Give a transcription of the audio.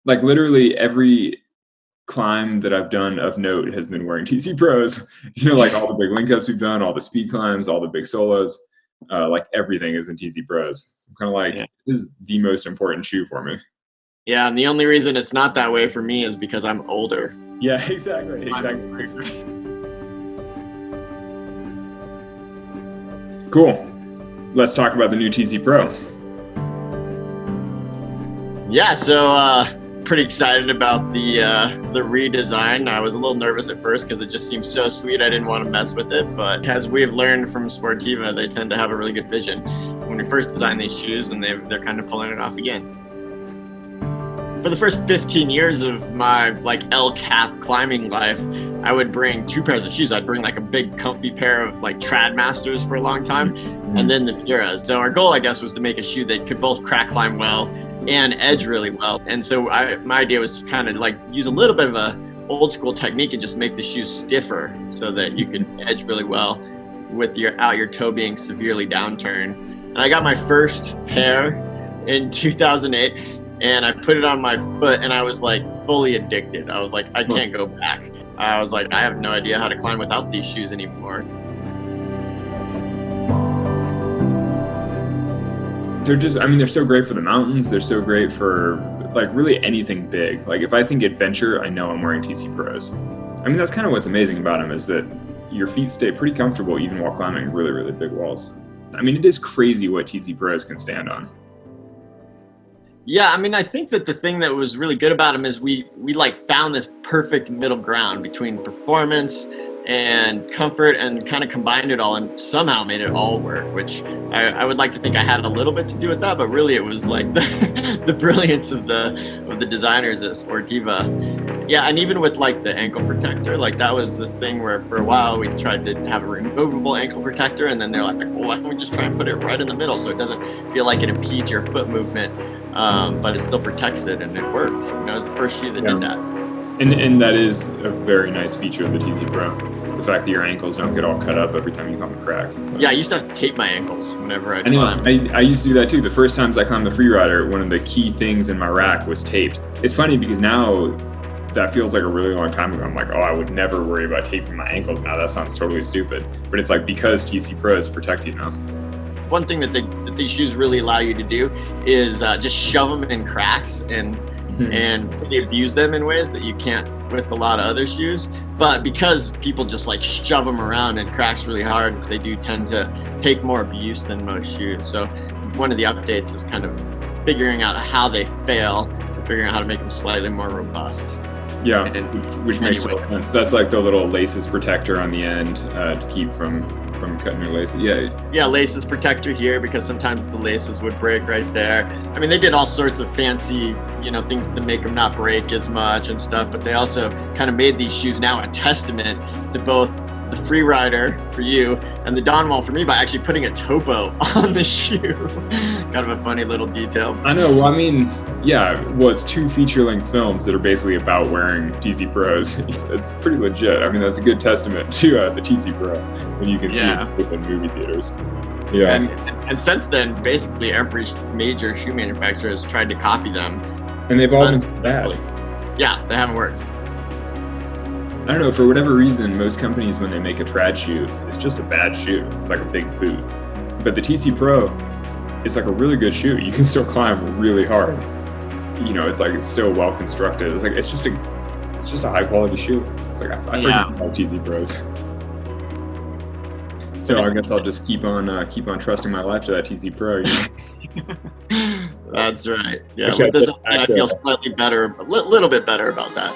Like literally every climb that I've done of note has been wearing TC Pros. Like all the big link ups we've done, all the speed climbs, all the big solos, like everything is in TC Pros. So I'm kind of like, Yeah. this is the most important shoe for me. Yeah, and the only reason it's not that way for me is because I'm older. Yeah, exactly. Cool. Let's talk about the new TC Pro. Yeah, so pretty excited about the redesign. I was a little nervous at first because it just seemed so sweet. I didn't want to mess with it, but as we have learned from Sportiva, they tend to have a really good vision when we first designed these shoes, and they're kind of pulling it off again. For the first 15 years of my like El Cap climbing life, I would bring two pairs of shoes. I'd bring like a big comfy pair of like Trad Masters for a long time, and then the Miuras. So our goal, I guess, was to make a shoe that could both crack climb well and edge really well. And so my idea was to kind of like use a little bit of a old school technique and just make the shoes stiffer so that you could edge really well without your toe being severely downturned. And I got my first pair in 2008. And I put it on my foot and I was like fully addicted. I was like, I can't go back. I was like, I have no idea how to climb without these shoes anymore. They're so great for the mountains. They're so great for like really anything big. Like if I think adventure, I know I'm wearing TC Pros. That's kind of what's amazing about them is that your feet stay pretty comfortable even while climbing really, really big walls. It is crazy what TC Pros can stand on. Yeah, I think that the thing that was really good about them is we like found this perfect middle ground between performance and comfort and kind of combined it all and somehow made it all work, which I would like to think I had a little bit to do with that, but really it was like the brilliance of the designers at Sportiva. Yeah, and even with like the ankle protector, like that was this thing where for a while we tried to have a removable ankle protector, and then they're like, well, why don't we just try and put it right in the middle so it doesn't feel like it impedes your foot movement, but it still protects it, and it worked. It was the first shoe that did that. And that is a very nice feature of the TC Pro. The fact that your ankles don't get all cut up every time you come to crack. Yeah, I used to have to tape my ankles whenever I climbed. I used to do that too. The first times I climbed the Freerider, one of the key things in my rack was tapes. It's funny because now that feels like a really long time ago. I'm like, oh, I would never worry about taping my ankles now. That sounds totally stupid. But it's like because TC Pros protect you now. One thing that these shoes really allow you to do is just shove them in cracks and really abuse them in ways that you can't with a lot of other shoes. But because people just like shove them around in cracks really hard, they do tend to take more abuse than most shoes. So one of the updates is kind of figuring out how they fail and figuring out how to make them slightly more robust. Yeah, which makes total sense. That's like the little laces protector on the end to keep from cutting your laces. Yeah, laces protector here because sometimes the laces would break right there. They did all sorts of fancy, things to make them not break as much and stuff, but they also kind of made these shoes now a testament to both the Freerider for you and the Dawnwall for me by actually putting a topo on the shoe. Kind of a funny little detail. I know. Well, it's two feature-length films that are basically about wearing TC Pros. It's pretty legit. That's a good testament to the TC Pro when you can see it in movie theaters. Yeah. And since then, basically every major shoe manufacturer has tried to copy them. And they've all been bad. Yeah, they haven't worked. I don't know, for whatever reason, most companies, when they make a trad shoe, it's just a bad shoe. It's like a big boot. But the TC Pro, it's like a really good shoe. You can still climb really hard. It's like it's still well constructed. It's just a high quality shoe. It's like I forget about TC Pros. So I guess I'll just keep on trusting my life to that TC Pro. That's right. Yeah, with this, I feel slightly better, a little bit better about that.